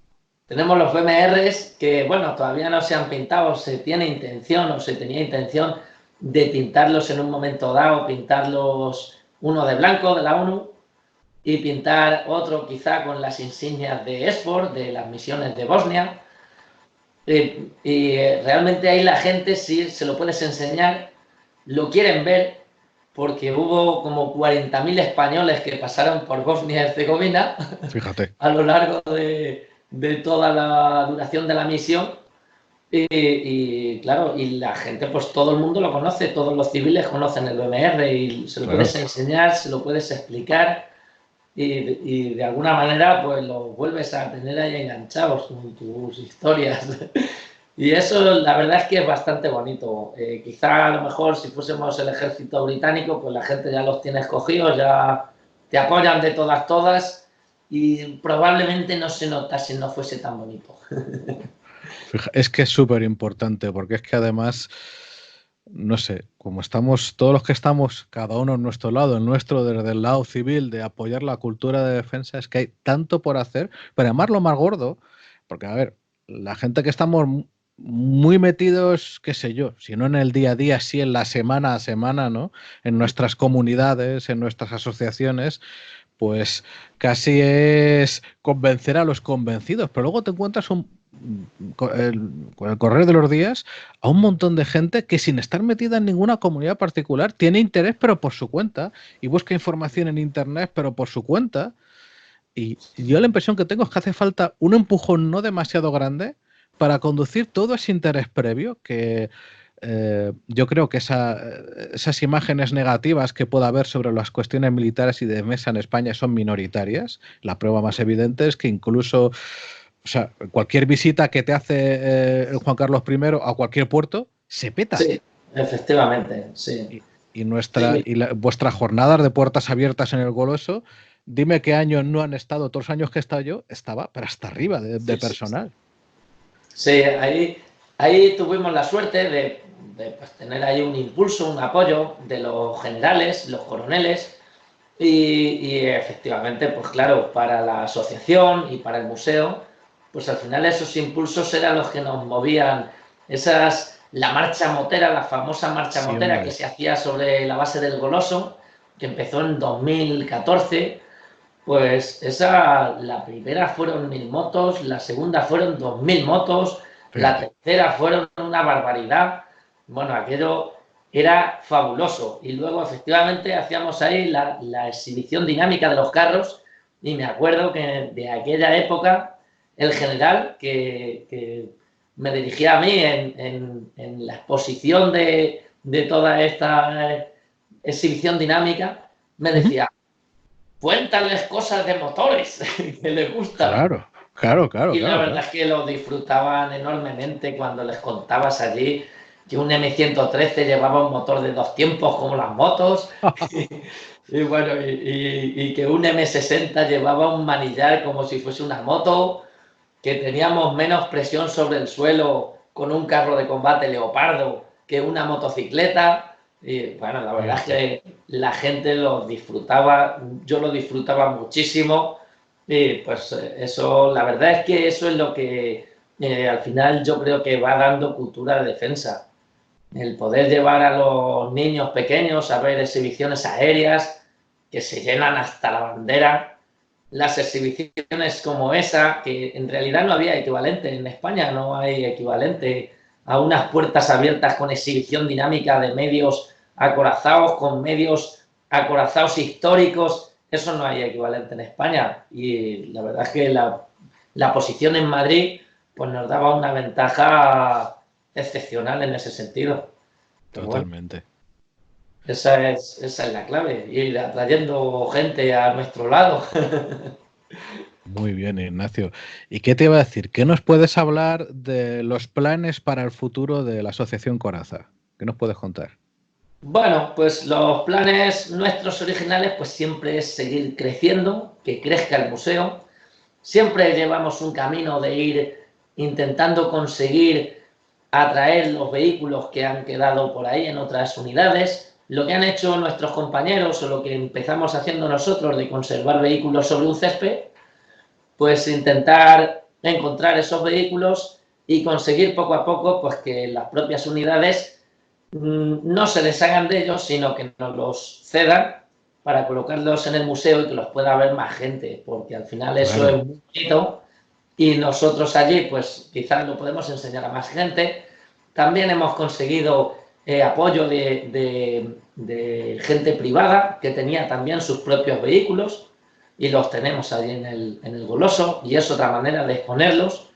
Tenemos los BMRs que, bueno, todavía no se han pintado, se tiene intención o se tenía intención de pintarlos en un momento dado, pintarlos uno de blanco de la ONU y pintar otro quizá con las insignias de SFOR, de las misiones de Bosnia. Realmente ahí la gente, si se lo puedes enseñar, lo quieren ver porque hubo como 40.000 españoles que pasaron por Bosnia y Herzegovina Fíjate. a lo largo de toda la duración de la misión. Claro, y la gente, pues todo el mundo lo conoce, todos los civiles conocen el BMR y se lo puedes Claro. enseñar, se lo puedes explicar y de alguna manera pues los vuelves a tener ahí enganchados con tus historias. Y eso la verdad es que es bastante bonito. Quizá a lo mejor si fuésemos el ejército británico, pues la gente ya los tiene escogidos, ya te apoyan de todas y probablemente no se nota si no fuese tan bonito. Es que es súper importante, porque es que además, no sé, como estamos, todos los que estamos, cada uno en nuestro lado, el nuestro desde el lado civil, de apoyar la cultura de defensa, es que hay tanto por hacer, pero además lo más gordo, porque a ver, la gente que estamos muy metidos, qué sé yo, si no en el día a día, sí en la semana a semana, ¿no? En nuestras comunidades, en nuestras asociaciones, pues casi es convencer a los convencidos, pero luego te encuentras con el correr de los días a un montón de gente que sin estar metida en ninguna comunidad particular tiene interés pero por su cuenta y busca información en internet pero por su cuenta. Y yo la impresión que tengo es que hace falta un empujón no demasiado grande para conducir todo ese interés previo que yo creo que esas imágenes negativas que pueda haber sobre las cuestiones militares y de mesa en España son minoritarias. La prueba más evidente es que incluso, o sea, cualquier visita que te hace el Juan Carlos I a cualquier puerto se peta. Sí, efectivamente, sí. Y Sí, vuestras jornadas de puertas abiertas en el Goloso, dime qué años no han estado, todos los años que he estado yo, estaba pero hasta arriba de sí, sí. personal. Sí, ahí tuvimos la suerte de, pues, tener ahí un impulso, un apoyo de los generales, los coroneles, y efectivamente, pues claro, para la asociación y para el museo, pues al final esos impulsos eran los que nos movían. La marcha motera, la famosa marcha Sí, motera que hombre. se hacía sobre la base del Goloso, que empezó en 2014. Pues la primera fueron 1000 motos, la segunda fueron 2000 motos, la Fíjate. tercera fueron una barbaridad. Bueno, aquello era fabuloso. Y luego, efectivamente, hacíamos ahí la exhibición dinámica de los carros. Y me acuerdo que de aquella época, el general que me dirigía a mí en la exposición de toda esta exhibición dinámica, me Ujú. decía: cuéntales cosas de motores que les gustan. Claro, claro, claro, Y la claro, verdad claro. es que lo disfrutaban enormemente cuando les contabas allí que un M113 llevaba un motor de 2 tiempos como las motos y bueno, y que un M60 llevaba un manillar como si fuese una moto, que teníamos menos presión sobre el suelo con un carro de combate Leopardo que una motocicleta. Y bueno, la verdad es Fíjate. que la gente lo disfrutaba, yo lo disfrutaba muchísimo. Y pues eso, la verdad es que eso es lo que al final yo creo que va dando cultura de defensa. El poder llevar a los niños pequeños a ver exhibiciones aéreas que se llenan hasta la bandera, las exhibiciones como esa, que en realidad no había equivalente, en España no hay equivalente a unas puertas abiertas con exhibición dinámica de medios acorazados, con medios acorazados históricos, eso no hay equivalente en España. Y la verdad es que la posición en Madrid pues nos daba una ventaja excepcional en ese sentido. Pero bueno, Totalmente. esa es la clave, ir atrayendo gente a nuestro lado. Muy bien, Ignacio. ¿Y qué te iba a decir? ¿Qué nos puedes hablar de los planes para el futuro de la Asociación Coraza? ¿Qué nos puedes contar? Bueno, pues los planes nuestros originales pues siempre es seguir creciendo, que crezca el museo. Siempre llevamos un camino de ir intentando conseguir atraer los vehículos que han quedado por ahí en otras unidades. Lo que han hecho nuestros compañeros o lo que empezamos haciendo nosotros de conservar vehículos sobre un césped, pues intentar encontrar esos vehículos y conseguir poco a poco pues que las propias unidades no se deshagan de ellos, sino que nos los cedan para colocarlos en el museo y que los pueda ver más gente, porque al final eso Claro. es muy bonito y nosotros allí pues quizás lo podemos enseñar a más gente. También hemos conseguido apoyo de gente privada que tenía también sus propios vehículos y los tenemos allí en el Goloso, y es otra manera de exponerlos.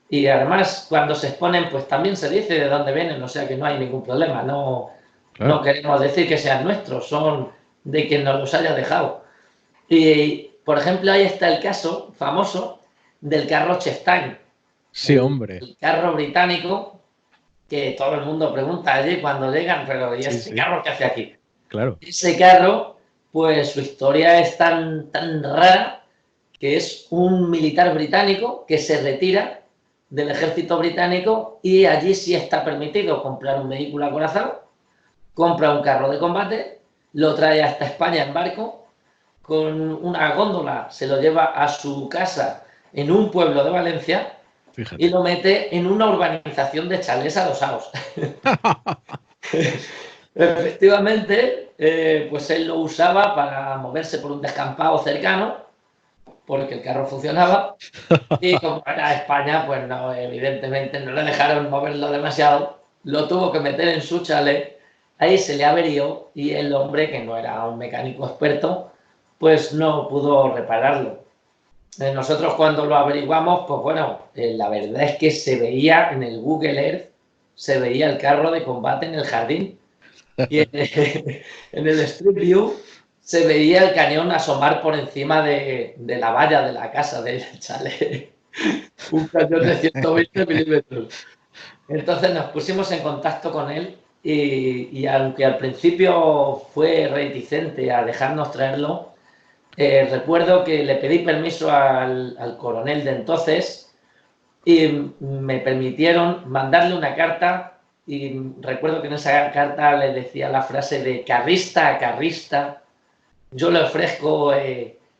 Y además, cuando se exponen, pues también se dice de dónde vienen, o sea que no hay ningún problema. No Claro. queremos decir que sean nuestros, son de quien nos los haya dejado. Y, por ejemplo, ahí está el caso famoso del carro Chestein, Sí, el, hombre. el carro británico que todo el mundo pregunta allí cuando llegan, pero ¿y Sí, este sí. carro qué hace aquí? Claro. Ese carro, pues su historia es tan rara que es un militar británico que se retira del ejército británico y allí sí está permitido comprar un vehículo acorazado, compra un carro de combate, lo trae hasta España en barco, con una góndola se lo lleva a su casa en un pueblo de Valencia y Fíjate. lo mete en una urbanización de chalés adosados. Efectivamente, pues él lo usaba para moverse por un descampado cercano porque el carro funcionaba. Y como era España, pues no, evidentemente no le dejaron moverlo demasiado. Lo tuvo que meter en su chalet. Ahí se le averió y el hombre, que no era un mecánico experto, pues no pudo repararlo. Nosotros cuando lo averiguamos, pues bueno, la verdad es que se veía en el Google Earth, se veía el carro de combate en el jardín. Y en el Street View se veía el cañón asomar por encima de la valla de la casa del chalet. Un cañón de 120 milímetros. Entonces nos pusimos en contacto con él y aunque al principio fue reticente a dejarnos traerlo, recuerdo que le pedí permiso al coronel de entonces y me permitieron mandarle una carta y recuerdo que en esa carta le decía la frase de carrista a carrista, yo le ofrezco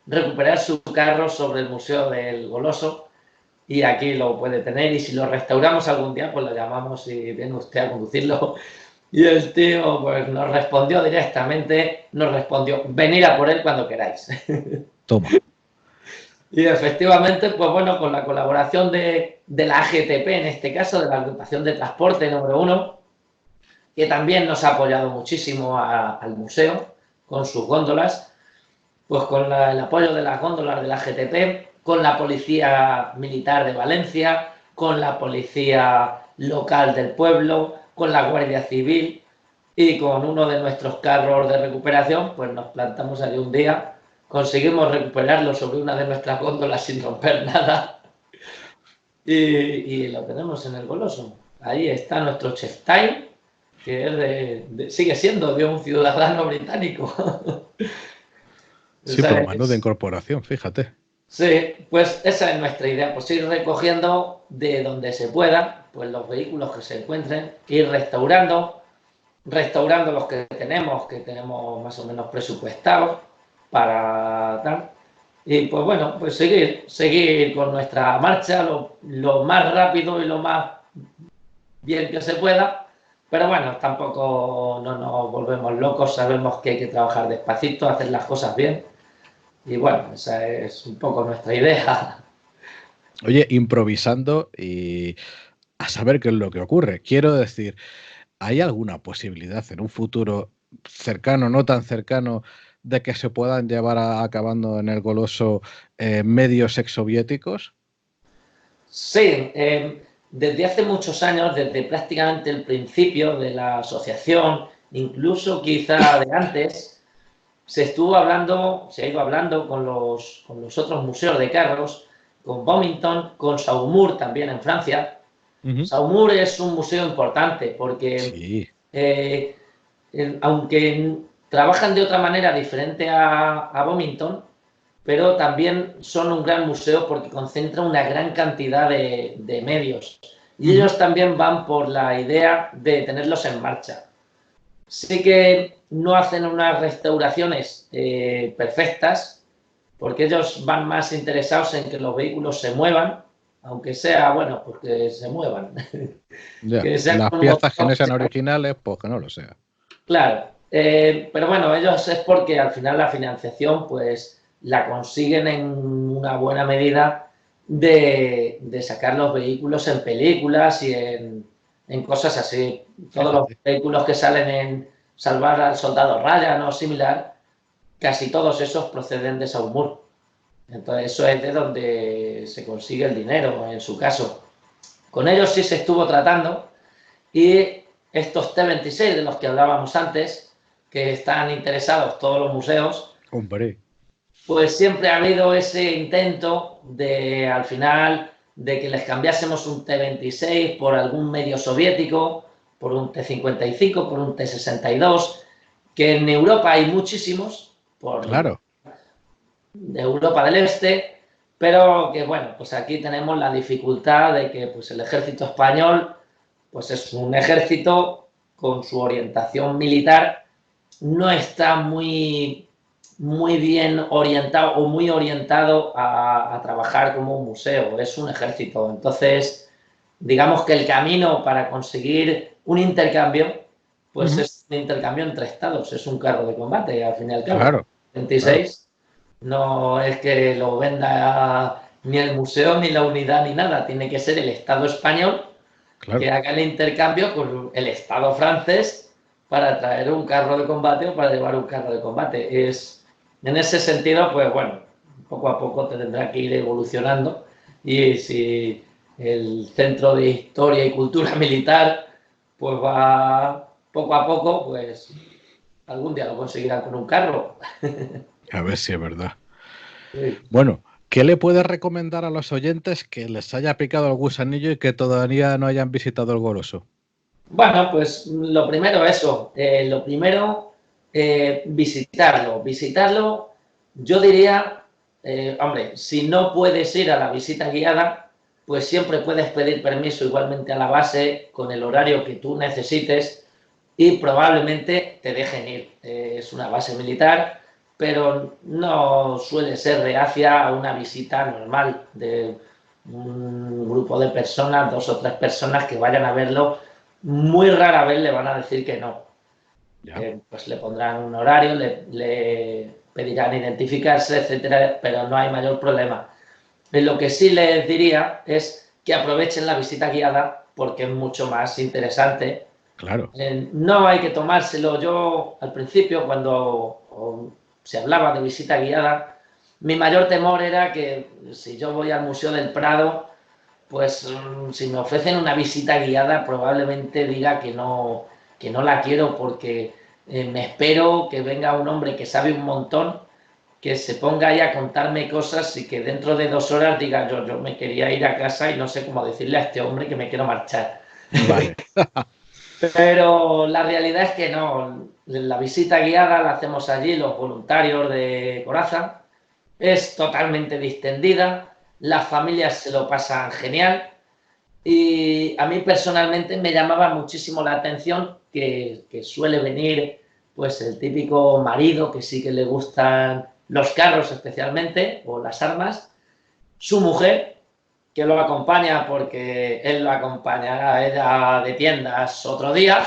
recuperar su carro sobre el Museo del Goloso y aquí lo puede tener y si lo restauramos algún día pues lo llamamos y viene usted a conducirlo. Y el tío pues nos respondió directamente, nos respondió, venir a por él cuando queráis. Toma. Y efectivamente, pues bueno, con la colaboración de la AGTP, en este caso, de la Agrupación de Transporte número 1, que también nos ha apoyado muchísimo al museo con sus góndolas, pues con el apoyo de las góndolas de la AGTP, con la Policía Militar de Valencia, con la Policía Local del pueblo, con la Guardia Civil y con uno de nuestros carros de recuperación, pues nos plantamos allí un día, conseguimos recuperarlo sobre una de nuestras góndolas sin romper nada y lo tenemos en el Goloso. Ahí está nuestro Chef Time, que es sigue siendo de un ciudadano británico. Sí, por mano de incorporación, fíjate. Sí, pues esa es nuestra idea, pues ir recogiendo de donde se pueda, pues los vehículos que se encuentren, ir restaurando los que tenemos más o menos presupuestados para tal. Y pues bueno, pues seguir con nuestra marcha lo más rápido y lo más bien que se pueda. Pero bueno, tampoco no nos volvemos locos, sabemos que hay que trabajar despacito, hacer las cosas bien. Y bueno, esa es un poco nuestra idea. Oye, improvisando y a saber qué es lo que ocurre. Quiero decir, ¿hay alguna posibilidad en un futuro cercano, no tan cercano, de que se puedan llevar acabando en el Goloso medios exsoviéticos? Sí, desde hace muchos años, desde prácticamente el principio de la asociación, incluso quizá de antes, se ha ido hablando con los otros museos de carros, con Bomington, con Saumur también en Francia. Saumur es un museo importante porque Sí. aunque trabajan de otra manera diferente a Bomington, pero también son un gran museo porque concentra una gran cantidad de medios. Y ellos también van por la idea de tenerlos en marcha. Sí que no hacen unas restauraciones perfectas, porque ellos van más interesados en que los vehículos se muevan, aunque sea, bueno, pues que se muevan. Ya. Que sean Las un piezas que no motor, sean originales, pues que no lo sea. claro, pero bueno, ellos es porque al final la financiación pues la consiguen en una buena medida de sacar los vehículos en películas y en cosas así. Todos los Fíjate. vehículos que salen en Salvar al Soldado Ryan o similar, casi todos esos proceden de Saumur. Entonces eso es de donde se consigue el dinero, en su caso. Con ellos sí se estuvo tratando y estos T-26 de los que hablábamos antes, que están interesados todos los museos, Hombre. pues siempre ha habido ese intento de, al final, de que les cambiásemos un T-26 por algún medio soviético, por un T-55, por un T-62, que en Europa hay muchísimos, Claro. de Europa del Este, pero que bueno, pues aquí tenemos la dificultad de que pues el ejército español pues es un ejército con su orientación militar, no está muy bien orientado o muy orientado a trabajar como un museo, es un ejército. Entonces, digamos que el camino para conseguir un intercambio, pues es un intercambio entre estados, es un carro de combate, al fin y al cabo. Claro. Claro. 26. No es que lo venda ni el museo, ni la unidad, ni nada. Tiene que ser el Estado español Claro. que haga el intercambio con el Estado francés para traer un carro de combate o para llevar un carro de combate. En ese sentido, pues bueno, poco a poco tendrá que ir evolucionando y si el Centro de Historia y Cultura Militar pues va poco a poco, pues algún día lo conseguirán con un carro. A ver si es verdad. Sí. Bueno, ¿qué le puedes recomendar a los oyentes que les haya picado el gusanillo y que todavía no hayan visitado el Goloso? Bueno, pues lo primero eso, lo primero visitarlo. Visitarlo, yo diría, hombre, si no puedes ir a la visita guiada, pues siempre puedes pedir permiso igualmente a la base con el horario que tú necesites y probablemente te dejen ir. Es una base militar, pero no suele ser reacia a una visita normal de un grupo de personas, 2 o 3 personas que vayan a verlo. Muy rara vez le van a decir que no. Ya, Pues le pondrán un horario, le pedirán identificarse, etcétera, pero no hay mayor problema. Lo que sí les diría es que aprovechen la visita guiada porque es mucho más interesante. claro. No hay que tomárselo. Yo al principio, cuando se hablaba de visita guiada, mi mayor temor era que si yo voy al Museo del Prado, pues si me ofrecen una visita guiada probablemente diga que no la quiero porque me espero que venga un hombre que sabe un montón, que se ponga ahí a contarme cosas y que dentro de 2 horas diga yo me quería ir a casa y no sé cómo decirle a este hombre que me quiero marchar. Vale. Pero la realidad es que no, la visita guiada la hacemos allí los voluntarios de Coraza, es totalmente distendida, las familias se lo pasan genial. Y a mí personalmente me llamaba muchísimo la atención que suele venir pues el típico marido que sí que le gustan los carros especialmente o las armas, su mujer que lo acompaña porque él lo acompañará a ella de tiendas otro día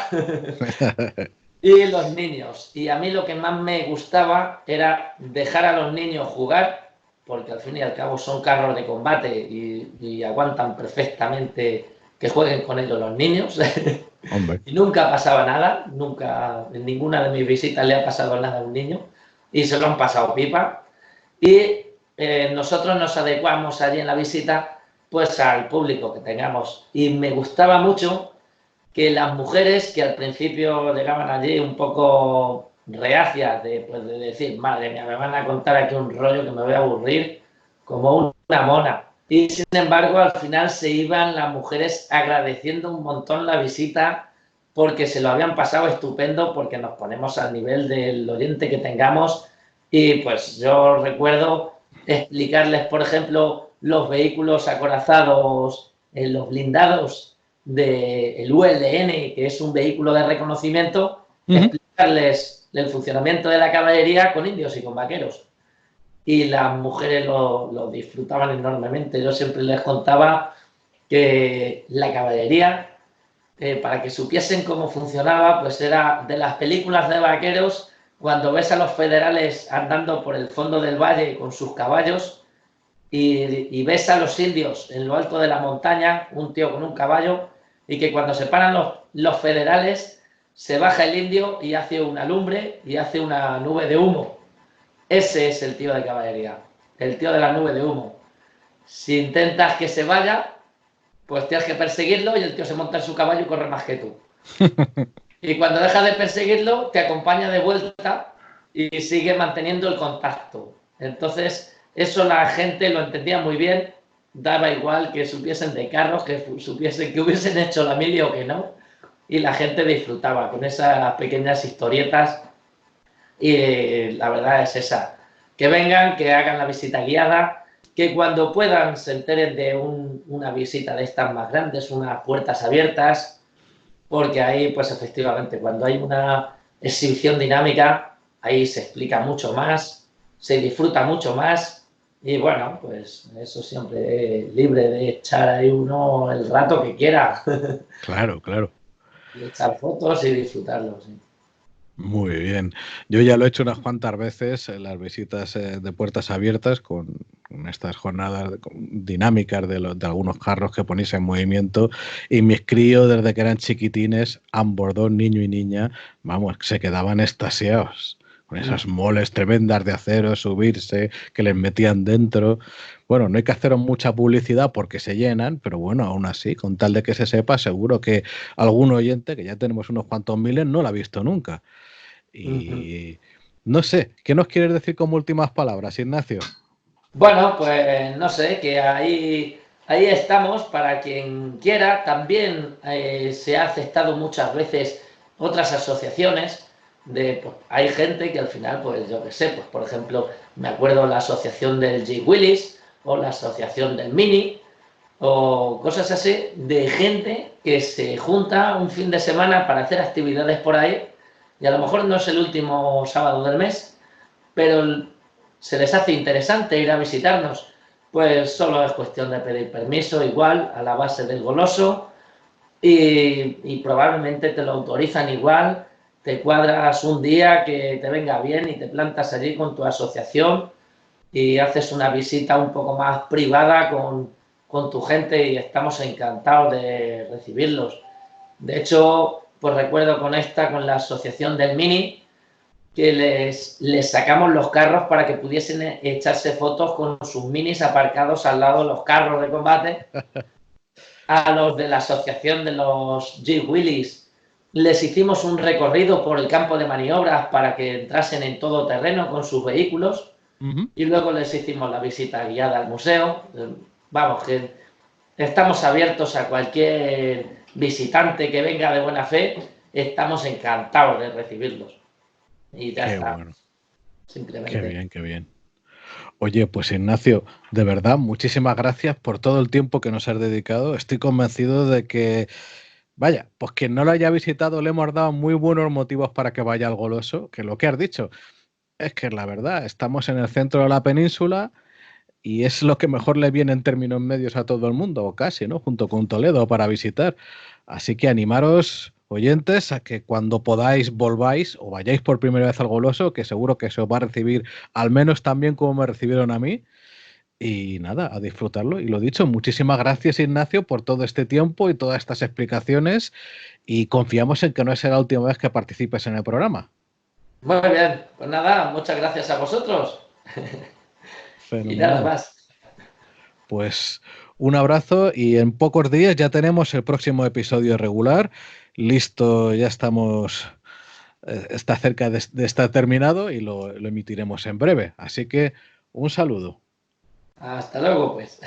y los niños. Y a mí lo que más me gustaba era dejar a los niños jugar, porque al fin y al cabo son carros de combate y aguantan perfectamente que jueguen con ellos los niños. Hombre, Y nunca pasaba nada, nunca en ninguna de mis visitas le ha pasado nada a un niño y se lo han pasado pipa. Y nosotros nos adecuamos allí en la visita pues al público que tengamos. Y me gustaba mucho que las mujeres que al principio llegaban allí un poco reacias pues, de decir, madre mía, me van a contar aquí un rollo que me voy a aburrir como una mona. Y sin embargo, al final se iban las mujeres agradeciendo un montón la visita porque se lo habían pasado estupendo, porque nos ponemos al nivel del oyente que tengamos. Y pues yo recuerdo explicarles, por ejemplo, los vehículos acorazados en los blindados del ULN, que es un vehículo de reconocimiento, explicarles el funcionamiento de la caballería con indios y con vaqueros. Y las mujeres lo disfrutaban enormemente. Yo siempre les contaba que la caballería, para que supiesen cómo funcionaba, pues era de las películas de vaqueros, cuando ves a los federales andando por el fondo del valle con sus caballos y ves a los indios en lo alto de la montaña, un tío con un caballo, y que cuando se paran los federales, se baja el indio y hace una lumbre y hace una nube de humo. Ese es el tío de caballería, el tío de la nube de humo. Si intentas que se vaya, pues tienes que perseguirlo y el tío se monta en su caballo y corre más que tú. Y cuando dejas de perseguirlo, te acompaña de vuelta y sigue manteniendo el contacto. Entonces, eso la gente lo entendía muy bien, daba igual que supiesen de carros, que supiesen que hubiesen hecho la mili o que no, y la gente disfrutaba con esas pequeñas historietas. Y la verdad es esa, que vengan, que hagan la visita guiada, que cuando puedan se enteren de una visita de estas más grandes, unas puertas abiertas, porque ahí, pues efectivamente, cuando hay una exhibición dinámica, ahí se explica mucho más, se disfruta mucho más y bueno, pues eso siempre es libre de echar ahí uno el rato que quiera claro, claro. y echar fotos y disfrutarlo. Sí. Muy bien. Yo ya lo he hecho unas cuantas veces en las visitas de puertas abiertas con estas jornadas dinámicas de algunos carros que ponéis en movimiento y mis críos desde que eran chiquitines, ambos dos, niño y niña, vamos, se quedaban extasiados con esas moles tremendas de acero, subirse, que les metían dentro. Bueno, no hay que hacer mucha publicidad porque se llenan, pero bueno, aún así, con tal de que se sepa, seguro que algún oyente, que ya tenemos unos cuantos miles, no lo ha visto nunca. Y no sé, ¿qué nos quieres decir como últimas palabras, Ignacio? Bueno, pues no sé, que ahí estamos para quien quiera. También se ha aceptado muchas veces otras asociaciones. Pues, hay gente que al final, pues yo qué sé, pues por ejemplo, me acuerdo la asociación del G. Willis o la asociación del Mini o cosas así, de gente que se junta un fin de semana para hacer actividades por ahí y a lo mejor no es el último sábado del mes, pero se les hace interesante ir a visitarnos. Pues solo es cuestión de pedir permiso, igual, a la base del goloso, y probablemente te lo autorizan igual, te cuadras un día que te venga bien y te plantas allí con tu asociación y haces una visita un poco más privada con tu gente y estamos encantados de recibirlos. De hecho, pues recuerdo con la asociación del Mini, que les sacamos los carros para que pudiesen echarse fotos con sus minis aparcados al lado de los carros de combate. A los de la asociación de los G. Willys les hicimos un recorrido por el campo de maniobras para que entrasen en todo terreno con sus vehículos y luego les hicimos la visita guiada al museo. Vamos, que estamos abiertos a cualquier visitante que venga de buena fe, estamos encantados de recibirlos. Y ya Qué está, bueno, qué simplemente. bien, qué bien. Oye, pues Ignacio, de verdad, muchísimas gracias por todo el tiempo que nos has dedicado. Estoy convencido de que, vaya, pues quien no lo haya visitado le hemos dado muy buenos motivos para que vaya al Goloso, que lo que has dicho es que la verdad, estamos en el centro de la península y es lo que mejor le viene en términos medios a todo el mundo, o casi, ¿no? Junto con Toledo para visitar. Así que animaros, oyentes, a que cuando podáis volváis o vayáis por primera vez al Goloso, que seguro que se os va a recibir al menos tan bien como me recibieron a mí. Y nada, a disfrutarlo. Y lo dicho, muchísimas gracias, Ignacio, por todo este tiempo y todas estas explicaciones. Y confiamos en que no será la última vez que participes en el programa. Muy bien, pues nada, muchas gracias a vosotros. Y nada Fenomenal. más. Pues un abrazo y en pocos días ya tenemos el próximo episodio regular. Listo, ya estamos, está cerca de estar terminado y lo emitiremos en breve. Así que un saludo. Hasta luego, pues.